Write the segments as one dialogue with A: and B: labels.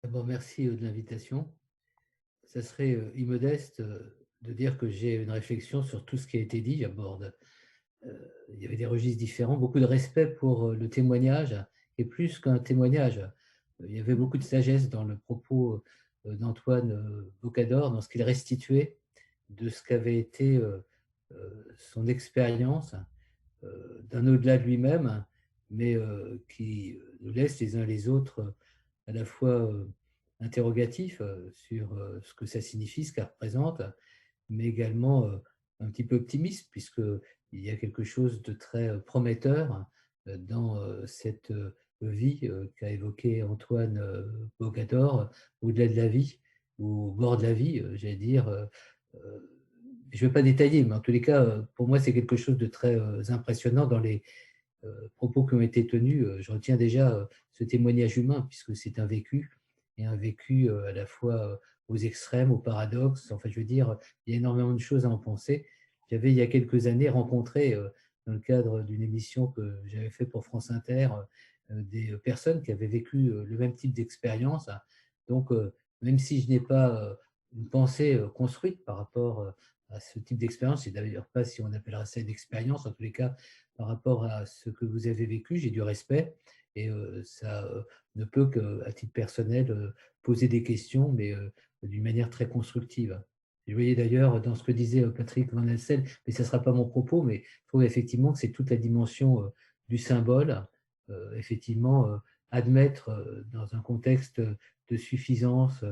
A: D'abord, merci de l'invitation. Ça serait immodeste de dire que j'ai une réflexion sur tout ce qui a été dit. J'aborde, il y avait des registres différents, beaucoup de respect pour le témoignage et plus qu'un témoignage. Il y avait beaucoup de sagesse dans le propos d'Antoine Bocador, dans ce qu'il restituait de ce qu'avait été son expérience d'un au-delà de lui-même, mais qui nous laisse les uns les autres à la fois interrogatifs sur ce que ça signifie, ce qu'elle représente, mais également un petit peu optimiste, puisqu'il y a quelque chose de très prometteur dans cette vie qu'a évoquée Antoine Bogador, au-delà de la vie, ou au bord de la vie, j'allais dire. Je ne vais pas détailler, mais en tous les cas, pour moi, c'est quelque chose de très impressionnant dans les propos qui ont été tenus. Je retiens déjà ce témoignage humain, puisque c'est un vécu, et un vécu à la fois aux extrêmes, au paradoxe. Enfin, je veux dire, il y a énormément de choses à en penser. J'avais, il y a quelques années, rencontré, dans le cadre d'une émission que j'avais fait pour France Inter, des personnes qui avaient vécu le même type d'expérience. Donc, même si je n'ai pas une pensée construite par rapport à ce type d'expérience, et d'ailleurs pas si on appellera ça une expérience, en tous les cas, par rapport à ce que vous avez vécu, j'ai du respect et ça ne peut qu'à titre personnel poser des questions, mais d'une manière très constructive. Et vous voyez d'ailleurs dans ce que disait Patrick Van Elsel, mais ce ne sera pas mon propos, mais je trouve effectivement que c'est toute la dimension du symbole, effectivement, admettre dans un contexte de suffisance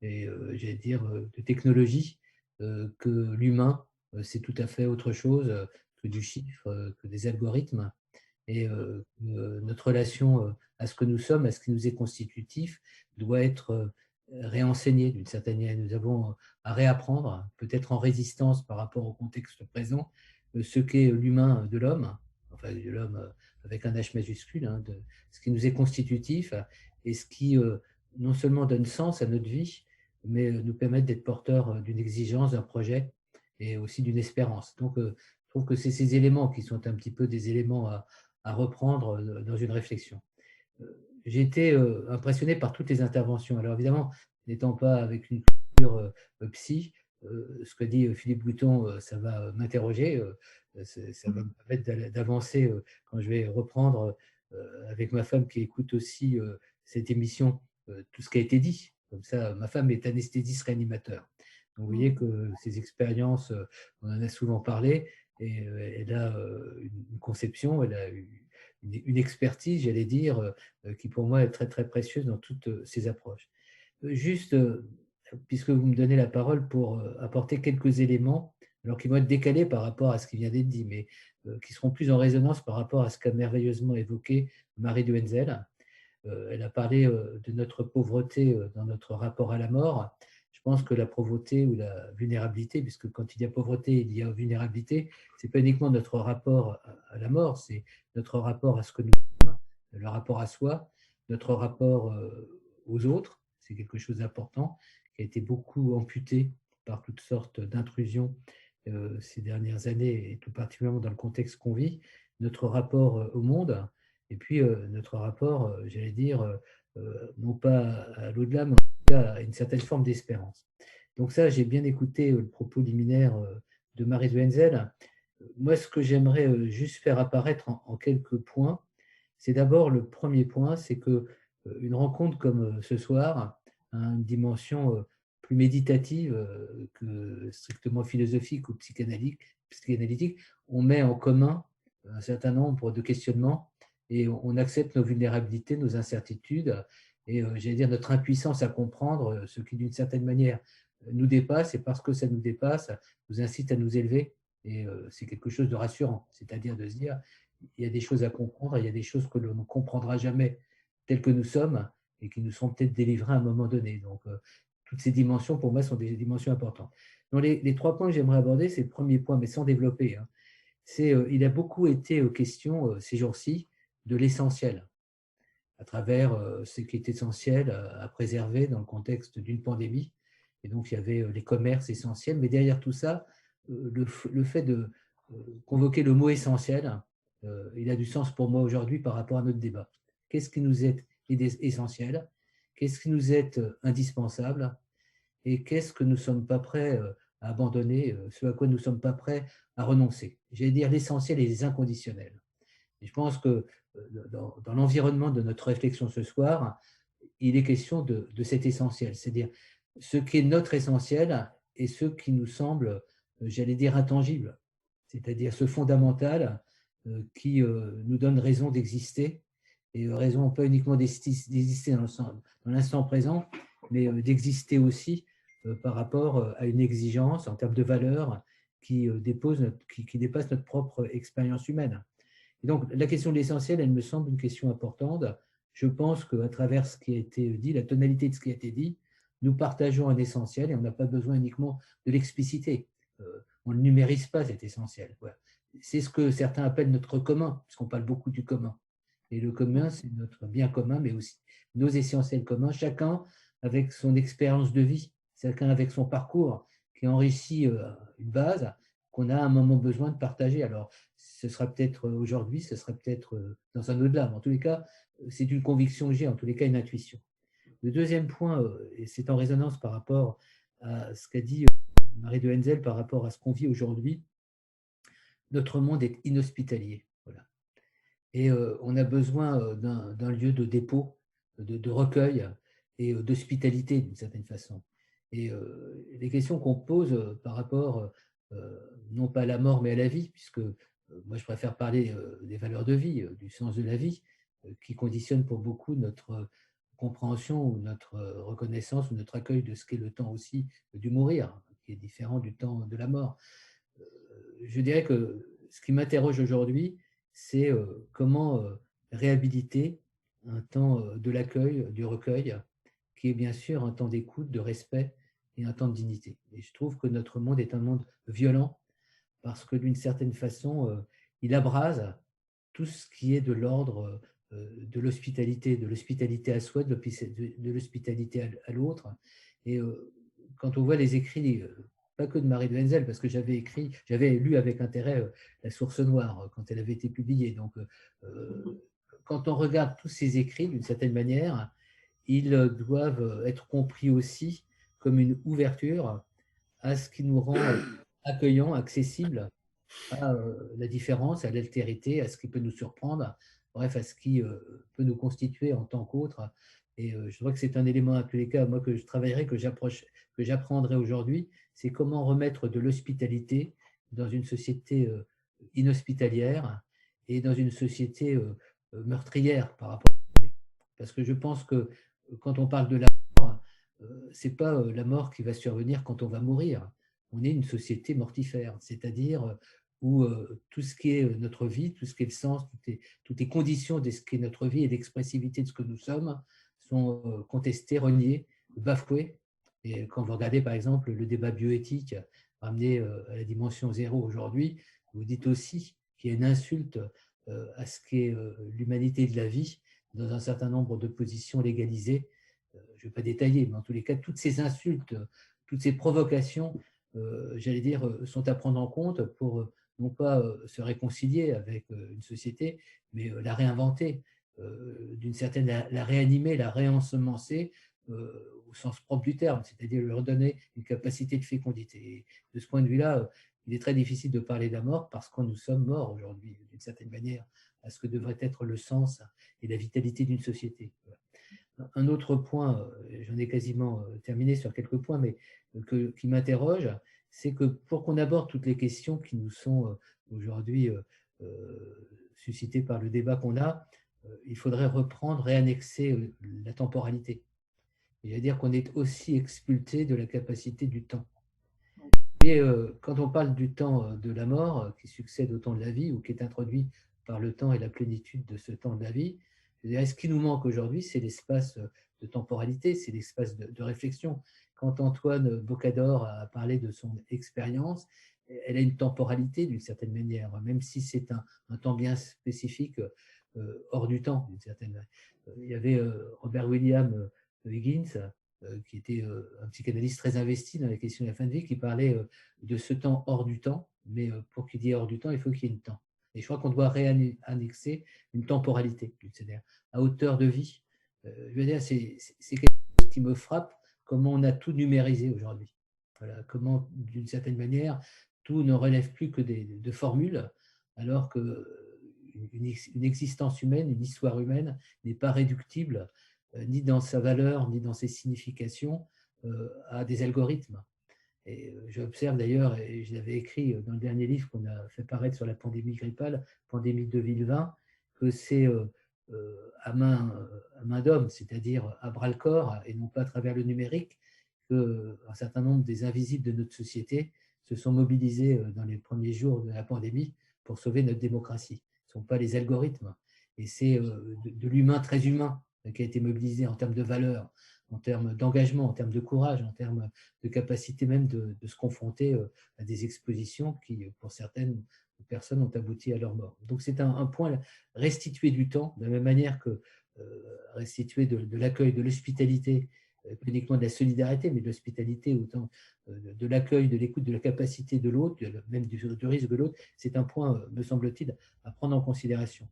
A: et j'allais dire de technologie que l'humain, c'est tout à fait autre chose que du chiffre, que des algorithmes et notre relation à ce que nous sommes, à ce qui nous est constitutif, doit être réenseignée d'une certaine manière. Nous avons à réapprendre, peut-être en résistance par rapport au contexte présent, ce qu'est l'humain de l'homme, enfin de l'homme avec un H majuscule, hein, de ce qui nous est constitutif et ce qui non seulement donne sens à notre vie, mais nous permet d'être porteurs d'une exigence, d'un projet et aussi d'une espérance. Donc, je trouve que c'est ces éléments qui sont un petit peu des éléments à reprendre dans une réflexion. J'ai été impressionné par toutes les interventions. Alors évidemment, n'étant pas avec une culture psy, ce que dit Philippe Bouton, ça va m'interroger, ça va me permettre d'avancer quand je vais reprendre avec ma femme qui écoute aussi cette émission, tout ce qui a été dit. Comme ça, ma femme est anesthésiste réanimateur. Donc vous voyez
B: Mmh.
A: que ces expériences, on en a souvent parlé, et elle a une conception, elle a une expertise, j'allais dire, qui pour moi est très très précieuse dans toutes ces approches. Juste, puisque vous me donnez la parole pour apporter quelques éléments, alors qui vont être décalés par rapport à ce qui vient d'être dit, mais qui seront plus en résonance par rapport à ce qu'a merveilleusement évoqué Marie de Wenzel. Elle a parlé de notre pauvreté dans notre rapport à la mort. Je pense que la pauvreté ou la vulnérabilité, puisque quand il y a pauvreté, il y a vulnérabilité, ce n'est pas uniquement notre rapport à la mort, c'est notre rapport à ce que nous sommes, le rapport à soi, notre rapport aux autres, c'est quelque chose d'important, qui a été beaucoup amputé par toutes sortes d'intrusions ces dernières années, et tout particulièrement dans le contexte qu'on vit, notre rapport au monde, et puis notre rapport, j'allais dire, non pas à l'au-delà, mais en tout cas à une certaine forme d'espérance. Donc ça, j'ai bien écouté le propos liminaire de Marie Wenzel. Moi, ce que j'aimerais juste faire apparaître en quelques points, c'est d'abord le premier point, c'est que une rencontre comme ce soir a une dimension plus méditative que strictement philosophique ou psychanalytique. On met en commun un certain nombre de questionnements et on accepte nos vulnérabilités, nos incertitudes et j'allais dire notre impuissance à comprendre ce qui d'une certaine manière nous dépasse, et parce que ça nous dépasse, nous incite à nous élever et c'est quelque chose de rassurant, c'est-à-dire de se dire il y a des choses à comprendre, il y a des choses que l'on ne comprendra jamais telles que nous sommes et qui nous seront peut-être délivrées à un moment donné. Donc toutes ces dimensions pour moi sont des dimensions importantes. Donc les trois points que j'aimerais aborder, c'est le premier point, mais sans développer, hein, c'est il a beaucoup été question ces jours-ci de l'essentiel, à travers ce qui est essentiel à préserver dans le contexte d'une pandémie. Et donc, il y avait les commerces essentiels, mais derrière tout ça, le fait de convoquer le mot essentiel, il a du sens pour moi aujourd'hui par rapport à notre débat. Qu'est-ce qui nous est essentiel qu'est-ce qui nous est indispensable et qu'est-ce que nous ne sommes pas prêts à abandonner, ce à quoi nous ne sommes pas prêts à renoncer. J'allais dire l'essentiel et les inconditionnels. Et je pense que dans l'environnement de notre réflexion ce soir, il est question de cet essentiel, c'est-à-dire ce qui est notre essentiel et ce qui nous semble, j'allais dire, intangible, c'est-à-dire ce fondamental qui nous donne raison d'exister, et raison pas uniquement d'exister dans l'instant présent, mais d'exister aussi par rapport à une exigence en termes de valeur qui dépasse notre propre expérience humaine. Et donc, la question de l'essentiel, elle me semble une question importante. Je pense qu'à travers ce qui a été dit, la tonalité de ce qui a été dit, nous partageons un essentiel et on n'a pas besoin uniquement de l'expliciter. On ne numérise pas cet essentiel. Voilà. C'est ce que certains appellent notre commun, puisqu'on parle beaucoup du commun. Et le commun, c'est notre bien commun, mais aussi nos essentiels communs, chacun avec son expérience de vie, chacun avec son parcours qui enrichit une base qu'on a à un moment besoin de partager. Alors, ce sera peut-être aujourd'hui, ce sera peut-être dans un au-delà, mais en tous les cas, c'est une conviction que j'ai, en tous les cas une intuition. Le deuxième point, et c'est en résonance par rapport à ce qu'a dit Marie de Henzel par rapport à ce qu'on vit aujourd'hui, notre monde est inhospitalier. Voilà. Et on a besoin d'un lieu de dépôt, de recueil et d'hospitalité d'une certaine façon. Et les questions qu'on pose par rapport, non pas à la mort, mais à la vie, puisque moi je préfère parler des valeurs de vie, du sens de la vie, qui conditionne pour beaucoup notre compréhension ou notre reconnaissance ou notre accueil de ce qu'est le temps aussi du mourir, qui est différent du temps de la mort. Je dirais que ce qui m'interroge aujourd'hui, c'est comment réhabiliter un temps de l'accueil, du recueil, qui est bien sûr un temps d'écoute, de respect et un temps de dignité. Et je trouve que notre monde est un monde violent parce que d'une certaine façon, il abrase tout ce qui est de l'ordre de l'hospitalité à soi, de l'hospitalité à l'autre. Et quand on voit les écrits, pas que de Marie de Henzel, parce que j'avais lu avec intérêt La Source Noire quand elle avait été publiée. Donc, quand on regarde tous ces écrits, d'une certaine manière, ils doivent être compris aussi comme une ouverture à ce qui nous rend accueillants, accessibles à la différence, à l'altérité, à ce qui peut nous surprendre, bref, à ce qui peut nous constituer en tant qu'autre. Et je crois que c'est un élément, à tous les cas, moi, que je travaillerai, que j'apprendrai aujourd'hui, c'est comment remettre de l'hospitalité dans une société inhospitalière et dans une société meurtrière par rapport à... Parce que je pense que quand on parle de la mort, c'est pas la mort qui va survenir quand on va mourir. On est une société mortifère, c'est-à-dire où tout ce qui est notre vie, tout ce qui est le sens, toutes les conditions de ce qui est notre vie et l'expressivité de ce que nous sommes sont contestées, reniées, bafouées. Et quand vous regardez par exemple le débat bioéthique ramené à la dimension zéro aujourd'hui, vous dites aussi qu'il y a une insulte à ce qu'est l'humanité de la vie dans un certain nombre de positions légalisées. Je ne vais pas détailler, mais en tous les cas, toutes ces insultes, toutes ces provocations, j'allais dire, sont à prendre en compte pour non pas se réconcilier avec une société, mais la réinventer, d'une certaine, la réanimer, la réensemencer au sens propre du terme, c'est-à-dire lui redonner une capacité de fécondité. Et de ce point de vue-là, il est très difficile de parler de la mort parce que nous sommes morts aujourd'hui, d'une certaine manière, à ce que devrait être le sens et la vitalité d'une société. Un autre point, j'en ai quasiment terminé sur quelques points, mais qui m'interroge, c'est que pour qu'on aborde toutes les questions qui nous sont aujourd'hui suscitées par le débat qu'on a, il faudrait reprendre et annexer la temporalité. C'est-à-dire qu'on est aussi expulsé de la capacité du temps. Et quand on parle du temps de la mort, qui succède au temps de la vie, ou qui est introduit par le temps et la plénitude de ce temps de la vie, ce qui nous manque aujourd'hui, c'est l'espace de temporalité, c'est l'espace de réflexion. Quand Antoine Bocador a parlé de son expérience, elle a une temporalité d'une certaine manière, même si c'est un temps bien spécifique hors du temps, d'une certaine manière. Il y avait Robert William Higgins, qui était un psychanalyste très investi dans la question de la fin de vie, qui parlait de ce temps hors du temps, mais pour qu'il y ait hors du temps, il faut qu'il y ait une temps. Et je crois qu'on doit réannexer une temporalité, c'est-à-dire à hauteur de vie, Je veux dire, c'est quelque chose qui me frappe, comment on a tout numérisé aujourd'hui. Voilà, comment, d'une certaine manière, tout ne relève plus que de formules, alors qu'une existence humaine, une histoire humaine n'est pas réductible, ni dans sa valeur, ni dans ses significations, à des algorithmes. Et j'observe d'ailleurs, et je l'avais écrit dans le dernier livre qu'on a fait paraître sur la pandémie grippale, Pandémie 2020, que c'est à main d'homme, c'est-à-dire à bras-le-corps, et non pas à travers le numérique, qu'un certain nombre des invisibles de notre société se sont mobilisés dans les premiers jours de la pandémie pour sauver notre démocratie. Ce ne sont pas les algorithmes. Et c'est de l'humain très humain qui a été mobilisé en termes de valeurs, en termes d'engagement, en termes de courage, en termes de capacité même de se confronter à des expositions qui, pour certaines personnes, ont abouti à leur mort. Donc c'est un point, restituer du temps, de la même manière que restituer de l'accueil, de l'hospitalité, pas uniquement de la solidarité, mais de l'hospitalité, autant de l'accueil, de l'écoute, de la capacité de l'autre, même du risque de l'autre, c'est un point, me semble-t-il, à prendre en considération.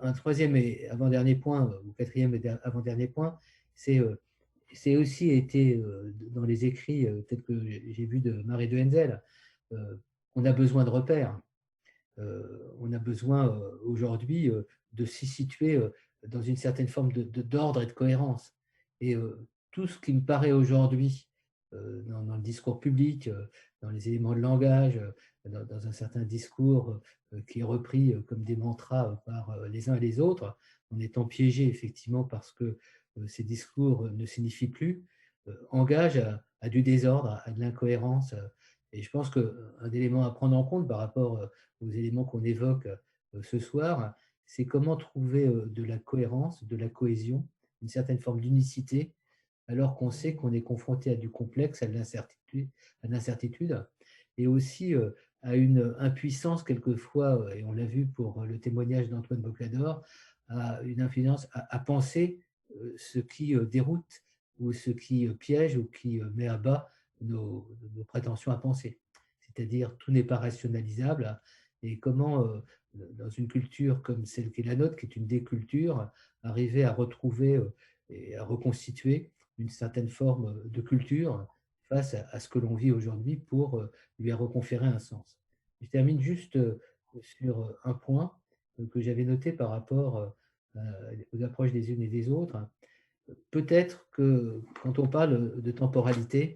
A: Un troisième et avant-dernier point, ou quatrième et avant-dernier point, c'est aussi été dans les écrits tels que j'ai vus de Marie de Henzel, on a besoin de repères. On a besoin aujourd'hui de s'y situer dans une certaine forme d'ordre et de cohérence. Et tout ce qui me paraît aujourd'hui dans le discours public, dans les éléments de langage, dans un certain discours qui est repris comme des mantras par les uns et les autres, en étant piégé effectivement parce que ces discours ne signifient plus, engage à du désordre, à de l'incohérence. Et je pense qu'un élément à prendre en compte par rapport aux éléments qu'on évoque ce soir, c'est comment trouver de la cohérence, de la cohésion, une certaine forme d'unicité, alors qu'on sait qu'on est confronté à du complexe, à de l'incertitude, et aussi à une impuissance quelquefois, et on l'a vu pour le témoignage d'Antoine Bocador, à une influence à penser ce qui déroute ou ce qui piège ou qui met à bas nos prétentions à penser. C'est-à-dire tout n'est pas rationalisable et comment, dans une culture comme celle qui est la nôtre, qui est une déculture, arriver à retrouver et à reconstituer une certaine forme de culture face à ce que l'on vit aujourd'hui pour lui reconférer un sens. Je termine juste sur un point que j'avais noté par rapport aux approches des unes et des autres. Peut-être que quand on parle de temporalité,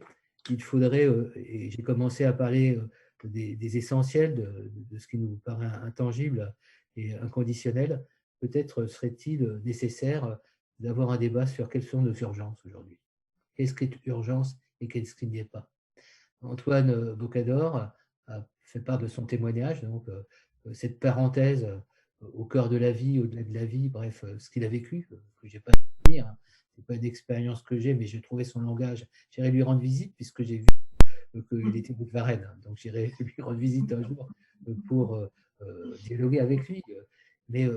A: il faudrait, et j'ai commencé à parler des essentiels, de ce qui nous paraît intangible et inconditionnel, peut-être serait-il nécessaire d'avoir un débat sur quelles sont nos urgences aujourd'hui. Qu'est-ce qui est urgence et qu'est-ce qui n'y est pas. Antoine Bocador a fait part de son témoignage, donc cette parenthèse au cœur de la vie, au-delà de la vie, bref, ce qu'il a vécu, que je n'ai pas à dire, hein. Ce n'est pas une expérience que j'ai, mais j'ai trouvé son langage. J'irai lui rendre visite puisque j'ai vu qu'il était bout de Varennes. Donc j'irai lui rendre visite un jour pour dialoguer avec lui. Mais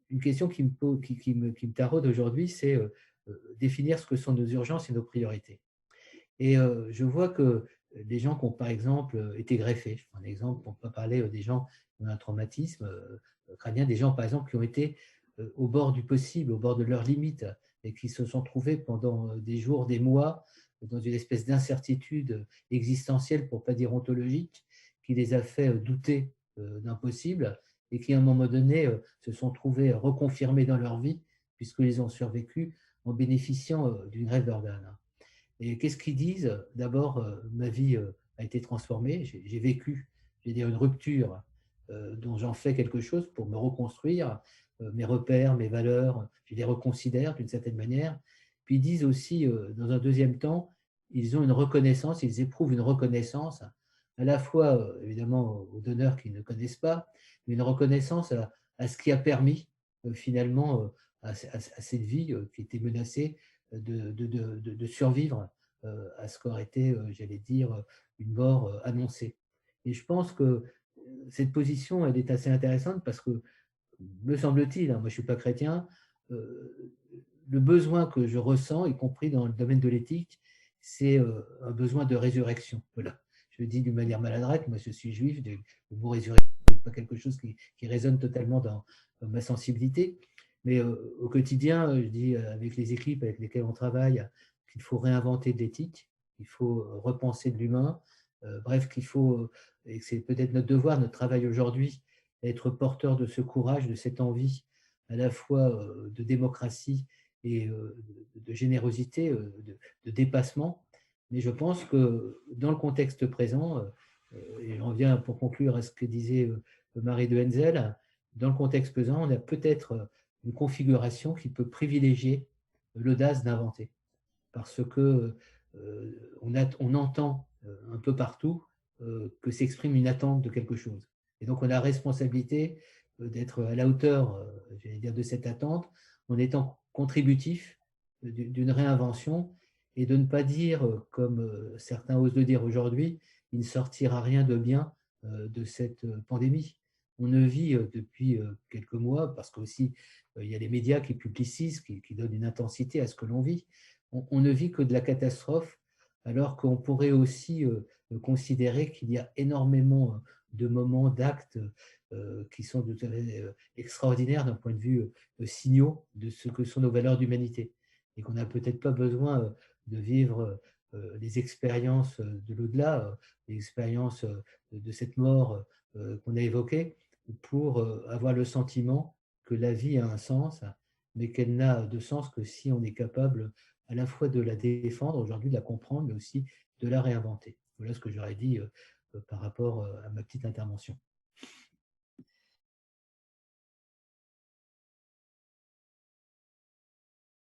A: une question qui me taraude aujourd'hui, c'est définir ce que sont nos urgences et nos priorités. Et je vois que des gens qui ont, par exemple, été greffés, je prends un exemple, on peut parler des gens qui ont un traumatisme crânien, des gens, par exemple, qui ont été au bord du possible, au bord de leurs limites, et qui se sont trouvés pendant des jours, des mois, dans une espèce d'incertitude existentielle, pour ne pas dire ontologique, qui les a fait douter d'impossible, et qui, à un moment donné, se sont trouvés reconfirmés dans leur vie, puisqu'ils ont survécu en bénéficiant d'une greffe d'organes. Et qu'est-ce qu'ils disent? D'abord, ma vie a été transformée, j'ai vécu, je vais dire, une rupture dont j'en fais quelque chose pour me reconstruire, mes repères, mes valeurs, je les reconsidère d'une certaine manière. Puis ils disent aussi, dans un deuxième temps, ils ont une reconnaissance, ils éprouvent une reconnaissance, à la fois, évidemment, aux donneurs qu'ils ne connaissent pas, mais une reconnaissance à ce qui a permis, finalement, à cette vie qui était menacée, de survivre à ce qu'aurait été, j'allais dire, une mort annoncée. Et je pense que cette position, elle est assez intéressante parce que, me semble-t-il, hein, moi je ne suis pas chrétien, le besoin que je ressens, y compris dans le domaine de l'éthique, c'est un besoin de résurrection. Voilà. Je le dis d'une manière maladroite, moi je suis juif, le mot résurrection n'est pas quelque chose qui résonne totalement dans ma sensibilité, Mais au quotidien, je dis avec les équipes avec lesquelles on travaille qu'il faut réinventer de l'éthique, il faut repenser de l'humain, bref, qu'il faut, et que c'est peut-être notre devoir, notre travail aujourd'hui, être porteur de ce courage, de cette envie à la fois de démocratie et de générosité, de dépassement. Mais je pense que dans le contexte présent, et j'en reviens pour conclure à ce que disait Marie de Henzel, dans le contexte présent, on a peut-être une configuration qui peut privilégier l'audace d'inventer. Parce que on entend un peu partout que s'exprime une attente de quelque chose. Et donc on a la responsabilité d'être à la hauteur, j'allais dire, de cette attente, en étant contributif d'une réinvention et de ne pas dire, comme certains osent le dire aujourd'hui, il ne sortira rien de bien de cette pandémie. On ne vit depuis quelques mois, parce qu'aussi il y a les médias qui publicisent, qui donnent une intensité à ce que l'on vit. On ne vit que de la catastrophe, alors qu'on pourrait aussi considérer qu'il y a énormément de moments, d'actes qui sont tout à fait extraordinaires d'un point de vue signaux de ce que sont nos valeurs d'humanité. Et qu'on n'a peut-être pas besoin de vivre les expériences de l'au-delà, les expériences de cette mort qu'on a évoquée, pour avoir le sentiment que la vie a un sens, mais qu'elle n'a de sens que si on est capable à la fois de la défendre aujourd'hui, de la comprendre, mais aussi de la réinventer. Voilà ce que j'aurais dit par rapport à ma petite intervention.